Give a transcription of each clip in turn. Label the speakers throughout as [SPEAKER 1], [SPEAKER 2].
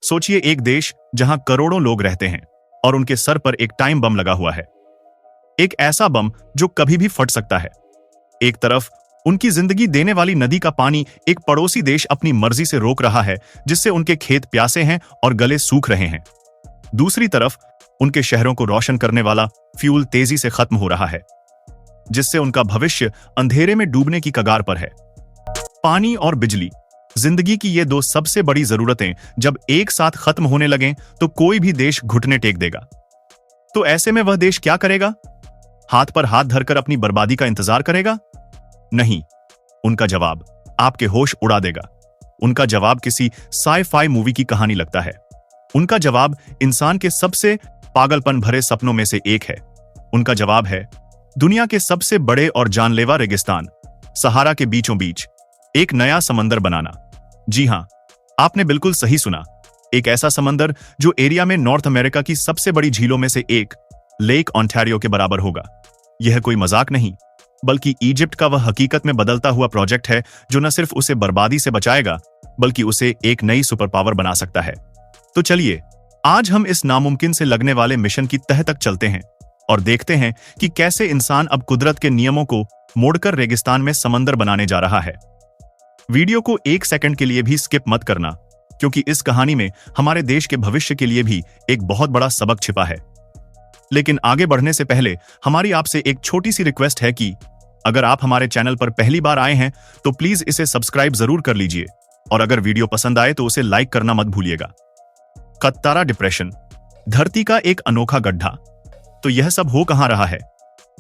[SPEAKER 1] सोचिए एक देश जहां करोड़ों लोग रहते हैं और उनके सर पर एक टाइम बम लगा हुआ है। एक ऐसा बम जो कभी भी फट सकता है। एक तरफ उनकी जिंदगी देने वाली नदी का पानी एक पड़ोसी देश अपनी मर्जी से रोक रहा है, जिससे उनके खेत प्यासे हैं और गले सूख रहे हैं। दूसरी तरफ उनके शहरों को रोशन करने वाला फ्यूल तेजी से खत्म हो रहा है, जिससे उनका भविष्य अंधेरे में डूबने की कगार पर है। पानी और बिजली, जिंदगी की ये दो सबसे बड़ी जरूरतें जब एक साथ खत्म होने लगें तो कोई भी देश घुटने टेक देगा। तो ऐसे में वह देश क्या करेगा? हाथ पर हाथ धरकर अपनी बर्बादी का इंतजार करेगा? नहीं, उनका जवाब आपके होश उड़ा देगा। उनका जवाब किसी साइ-फाई मूवी की कहानी लगता है। उनका जवाब इंसान के सबसे पागलपन भरे सपनों में से एक है। उनका जवाब है दुनिया के सबसे बड़े और जानलेवा रेगिस्तान सहारा के बीचों बीच एक नया समंदर बनाना। जी हां, आपने बिल्कुल सही सुना। एक ऐसा समंदर जो एरिया में नॉर्थ अमेरिका की सबसे बड़ी झीलों में से एक लेक ओंटारियो के बराबर होगा। यह कोई मजाक नहीं, बल्कि इजिप्ट का वह हकीकत में बदलता हुआ प्रोजेक्ट है जो न सिर्फ उसे बर्बादी से बचाएगा, बल्कि उसे एक नई सुपर पावर बना सकता है। तो चलिए, आज हम इस नामुमकिन से लगने वाले मिशन की तह तक चलते हैं और देखते हैं कि कैसे इंसान अब कुदरत के नियमों को मोड़कर रेगिस्तान में समंदर बनाने जा रहा है। वीडियो को एक सेकंड के लिए भी स्किप मत करना, क्योंकि इस कहानी में हमारे देश के भविष्य के लिए भी एक बहुत बड़ा सबक छिपा है। लेकिन आगे बढ़ने से पहले हमारी आपसे एक छोटी सी रिक्वेस्ट है कि अगर आप हमारे चैनल पर पहली बार आए हैं तो प्लीज इसे सब्सक्राइब जरूर कर लीजिए, और अगर वीडियो पसंद आए तो उसे लाइक करना मत भूलिएगा। कतारा डिप्रेशन, धरती का एक अनोखा गड्ढा। तो यह सब हो कहां रहा है?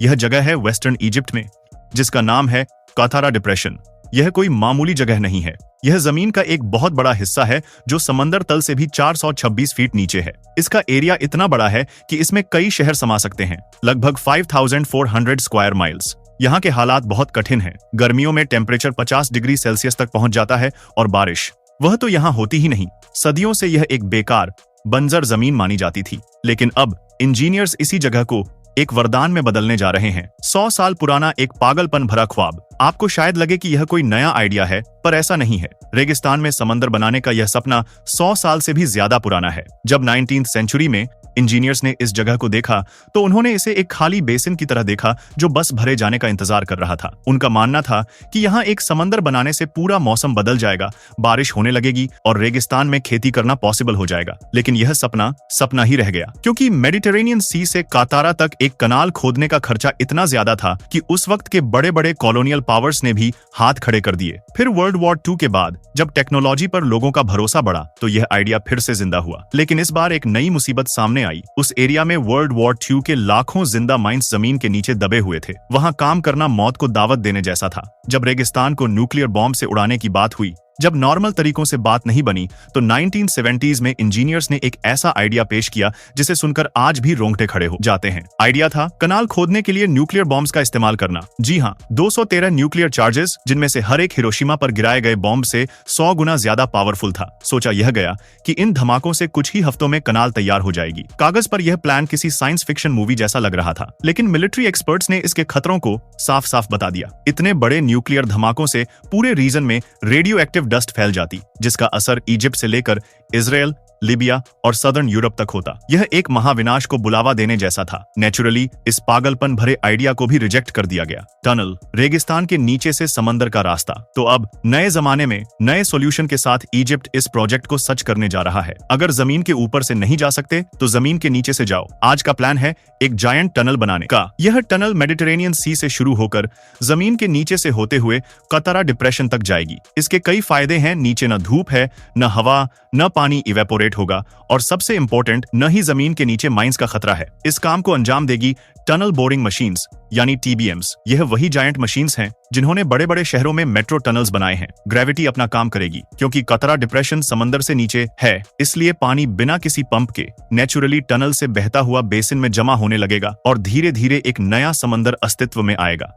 [SPEAKER 1] यह जगह है वेस्टर्न इजिप्ट में, जिसका नाम है कतारा डिप्रेशन। यह कोई मामूली जगह नहीं है। यह जमीन का एक बहुत बड़ा हिस्सा है जो समंदर तल से भी 426 फीट नीचे है। इसका एरिया इतना बड़ा है कि इसमें कई शहर समा सकते हैं, लगभग 5400 स्क्वायर माइल्स। यहाँ के हालात बहुत कठिन हैं। गर्मियों में टेम्परेचर 50 डिग्री सेल्सियस तक पहुंच जाता है और बारिश वह तो यहाँ होती ही नहीं। सदियों से यह एक बेकार बंजर जमीन मानी जाती थी, लेकिन अब इंजीनियर्स इसी जगह को एक वरदान में बदलने जा रहे हैं। 100 साल पुराना एक पागलपन भरा ख्वाब। आपको शायद लगे कि यह कोई नया आइडिया है, पर ऐसा नहीं है। रेगिस्तान में समंदर बनाने का यह सपना 100 साल से भी ज्यादा पुराना है। जब 19th सेंचुरी में इंजीनियर्स ने इस जगह को देखा तो उन्होंने इसे एक खाली बेसिन की तरह देखा जो बस भरे जाने का इंतजार कर रहा था। उनका मानना था कि यहाँ एक समंदर बनाने से पूरा मौसम बदल जाएगा, बारिश होने लगेगी और रेगिस्तान में खेती करना पॉसिबल हो जाएगा। लेकिन यह सपना ही रह गया, क्योंकि मेडिटेरेनियन सी से कातारा तक एक कनाल खोदने का खर्चा इतना ज्यादा था कि उस वक्त के बड़े बड़े कॉलोनियल पावर्स ने भी हाथ खड़े कर दिए। फिर वर्ल्ड वॉर 2 के बाद जब टेक्नोलॉजी पर लोगों का भरोसा बढ़ा तो यह आइडिया फिर से जिंदा हुआ। लेकिन इस बार एक नई मुसीबत सामने आई। उस एरिया में वर्ल्ड वॉर 2 के लाखों जिंदा माइंस जमीन के नीचे दबे हुए थे। वहां काम करना मौत को दावत देने जैसा था। जब रेगिस्तान को न्यूक्लियर बॉम्ब से उड़ाने की बात हुई, जब नॉर्मल तरीकों से बात नहीं बनी, तो 1970s में इंजीनियर्स ने एक ऐसा आइडिया पेश किया जिसे सुनकर आज भी रोंगटे खड़े हो जाते हैं। आइडिया था कनाल खोदने के लिए न्यूक्लियर बॉम्ब्स का इस्तेमाल करना। जी हाँ, 213 न्यूक्लियर चार्जेस, जिनमें से हर एक हिरोशिमा पर गिराए गए बॉम्ब से 100 गुना ज्यादा पावरफुल था। सोचा यह गया कि इन धमाकों से कुछ ही हफ्तों में कनाल तैयार हो जाएगी। कागज पर यह प्लान किसी साइंस फिक्शन मूवी जैसा लग रहा था, लेकिन मिलिट्री एक्सपर्ट्स ने इसके खतरों को साफ साफ बता दिया। इतने बड़े न्यूक्लियर धमाकों से पूरे रीजन में रेडियो एक्टिव डस्ट फैल जाती, जिसका असर इजिप्ट से लेकर इजराइल, लीबिया और सदर्न यूरोप तक होता। यह एक महाविनाश को बुलावा देने जैसा था। नेचुरली इस पागलपन भरे आइडिया को भी रिजेक्ट कर दिया गया। टनल, रेगिस्तान के नीचे से समंदर का रास्ता। तो अब नए जमाने में नए सॉल्यूशन के साथ इजिप्ट इस प्रोजेक्ट को सच करने जा रहा है। अगर जमीन के ऊपर से नहीं जा सकते तो जमीन के नीचे से जाओ। आज का प्लान है एक जायंट टनल बनाने का। यह टनल मेडिटेरेनियन सी से शुरू होकर जमीन के नीचे से होते हुए कतारा डिप्रेशन तक जाएगी। इसके कई फायदे हैं। नीचे न धूप है, न हवा, न पानी इवेपोरेट होगा, और सबसे इंपॉर्टेंट, न ही जमीन के नीचे माइंस का खतरा है। इस काम को अंजाम देगी टनल बोरिंग मशीन्स यानी TBMs। यह वही जायंट मशीन्स हैं जिन्होंने बड़े बड़े शहरों में मेट्रो टनल्स बनाए हैं। ग्रेविटी अपना काम करेगी, क्योंकि कतरा डिप्रेशन समंदर से नीचे है, इसलिए पानी बिना किसी पंप के नेचुरली टनल से बहता हुआ बेसिन में जमा होने लगेगा और धीरे धीरे एक नया समंदर अस्तित्व में आएगा।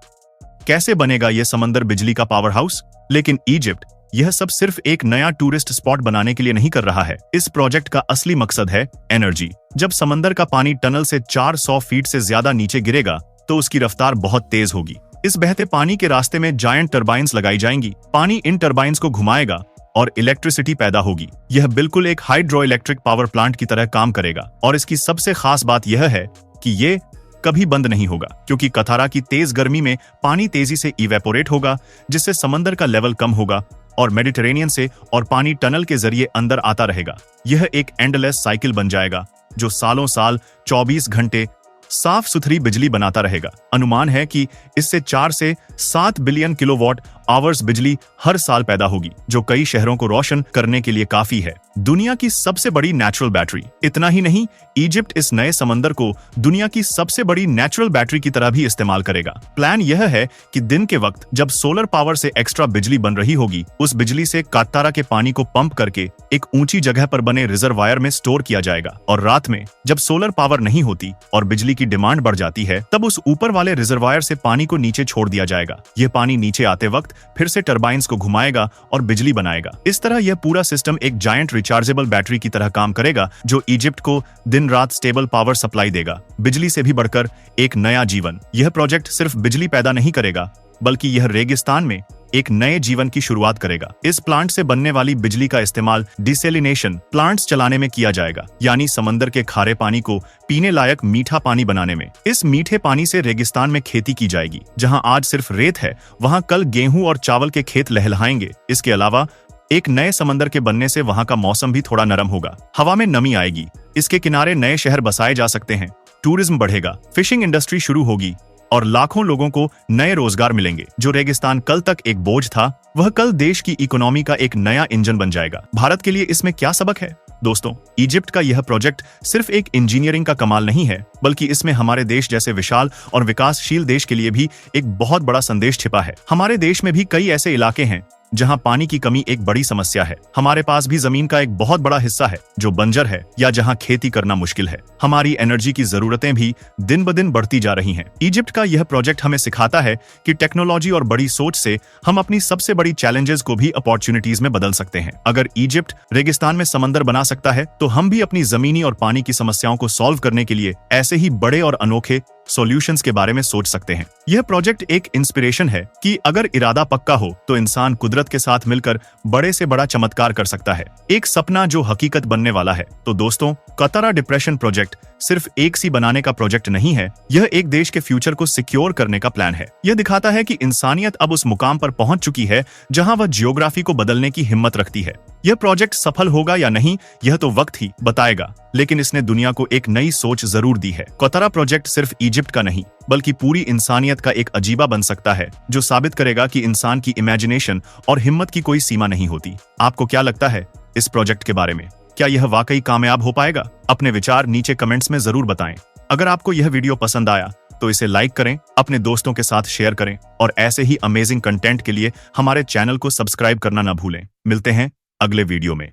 [SPEAKER 1] कैसे बनेगा यह समंदर बिजली का पावर हाउस? लेकिन इजिप्ट यह सब सिर्फ एक नया टूरिस्ट स्पॉट बनाने के लिए नहीं कर रहा है। इस प्रोजेक्ट का असली मकसद है एनर्जी। जब समंदर का पानी टनल से 400 फीट से ज्यादा नीचे गिरेगा तो उसकी रफ्तार बहुत तेज होगी। इस बहते पानी के रास्ते में जायंट टरबाइंस लगाई जाएंगी। पानी इन टरबाइंस को घुमाएगा और इलेक्ट्रिसिटी पैदा होगी। यह बिल्कुल एक हाइड्रो इलेक्ट्रिक पावर प्लांट की तरह काम करेगा और इसकी सबसे खास बात यह है कि ये कभी बंद नहीं होगा, क्योंकि कथारा की तेज गर्मी में पानी तेजी से इवेपोरेट होगा, जिससे समंदर का लेवल कम होगा और मेडिटेरेनियन से और पानी टनल के जरिए अंदर आता रहेगा। यह एक एंडलेस साइकिल बन जाएगा जो सालों साल 24 घंटे साफ सुथरी बिजली बनाता रहेगा। अनुमान है कि इससे 4 से 7 बिलियन किलोवाट आवर्स बिजली हर साल पैदा होगी, जो कई शहरों को रोशन करने के लिए काफी है। दुनिया की सबसे बड़ी नेचुरल बैटरी। इतना ही नहीं, इजिप्ट इस नए समंदर को दुनिया की सबसे बड़ी नेचुरल बैटरी की तरह भी इस्तेमाल करेगा। प्लान यह है कि दिन के वक्त जब सोलर पावर से एक्स्ट्रा बिजली बन रही होगी, उस बिजली से कथारा के पानी को पंप करके एक ऊंची जगह पर बने रिजर्वायर में स्टोर किया जाएगा, और रात में जब सोलर पावर नहीं होती और बिजली की डिमांड बढ़ जाती है, तब उस ऊपर वाले रिजर्वायर से पानी को नीचे छोड़ दिया जाएगा। यह पानी नीचे आते वक्त फिर से टरबाइन्स को घुमाएगा और बिजली बनाएगा। इस तरह यह पूरा सिस्टम एक जायंट रिचार्जेबल बैटरी की तरह काम करेगा, जो इजिप्ट को दिन रात स्टेबल पावर सप्लाई देगा। बिजली से भी बढ़कर एक नया जीवन। यह प्रोजेक्ट सिर्फ बिजली पैदा नहीं करेगा, बल्कि यह रेगिस्तान में एक नए जीवन की शुरुआत करेगा। इस प्लांट से बनने वाली बिजली का इस्तेमाल डिसेलिनेशन प्लांट्स चलाने में किया जाएगा, यानी समंदर के खारे पानी को पीने लायक मीठा पानी बनाने में। इस मीठे पानी से रेगिस्तान में खेती की जाएगी। जहां आज सिर्फ रेत है, वहां कल गेहूं और चावल के खेत लहलहाएंगे। इसके अलावा एक नए समंदर के बनने से वहां का मौसम भी थोड़ा नरम होगा, हवा में नमी आएगी। इसके किनारे नए शहर बसाए जा सकते हैं, टूरिज्म बढ़ेगा, फिशिंग इंडस्ट्री शुरू होगी और लाखों लोगों को नए रोजगार मिलेंगे। जो रेगिस्तान कल तक एक बोझ था, वह कल देश की इकोनॉमी का एक नया इंजन बन जाएगा। भारत के लिए इसमें क्या सबक है? दोस्तों, इजिप्ट का यह प्रोजेक्ट सिर्फ एक इंजीनियरिंग का कमाल नहीं है, बल्कि इसमें हमारे देश जैसे विशाल और विकासशील देश के लिए भी एक बहुत बड़ा संदेश छिपा है। हमारे देश में भी कई ऐसे इलाके हैं जहां पानी की कमी एक बड़ी समस्या है। हमारे पास भी जमीन का एक बहुत बड़ा हिस्सा है जो बंजर है या जहां खेती करना मुश्किल है। हमारी एनर्जी की जरूरतें भी दिन ब दिन बढ़ती जा रही हैं। इजिप्ट का यह प्रोजेक्ट हमें सिखाता है कि टेक्नोलॉजी और बड़ी सोच से हम अपनी सबसे बड़ी चैलेंजेस को भी अपॉर्चुनिटीज में बदल सकते हैं। अगर इजिप्ट रेगिस्तान में समंदर बना सकता है, तो हम भी अपनी जमीनी और पानी की समस्याओं को सॉल्व करने के लिए ऐसे ही बड़े और अनोखे सॉल्यूशंस के बारे में सोच सकते हैं। यह प्रोजेक्ट एक इंस्पिरेशन है कि अगर इरादा पक्का हो तो इंसान कुदरत के साथ मिलकर बड़े से बड़ा चमत्कार कर सकता है। एक सपना जो हकीकत बनने वाला है। तो दोस्तों, कथारा डिप्रेशन प्रोजेक्ट सिर्फ एक सी बनाने का प्रोजेक्ट नहीं है, यह एक देश के फ्यूचर को सिक्योर करने का प्लान है। यह दिखाता है कि इंसानियत अब उस मुकाम पर पहुंच चुकी है जहां वह जियोग्राफी को बदलने की हिम्मत रखती है। यह प्रोजेक्ट सफल होगा या नहीं, यह तो वक्त ही बताएगा, लेकिन इसने दुनिया को एक नई सोच जरूर दी है। कथारा प्रोजेक्ट सिर्फ इजिप्ट का नहीं, बल्कि पूरी इंसानियत का एक अजीबा बन सकता है, जो साबित करेगा कि इंसान की इमेजिनेशन और हिम्मत की कोई सीमा नहीं होती। आपको क्या लगता है इस प्रोजेक्ट के बारे में? क्या यह वाकई कामयाब हो पाएगा? अपने विचार नीचे कमेंट्स में जरूर बताएं। अगर आपको यह वीडियो पसंद आया तो इसे लाइक करें, अपने दोस्तों के साथ शेयर करें और ऐसे ही अमेजिंग कंटेंट के लिए हमारे चैनल को सब्सक्राइब करना ना भूलें। मिलते हैं अगले वीडियो में।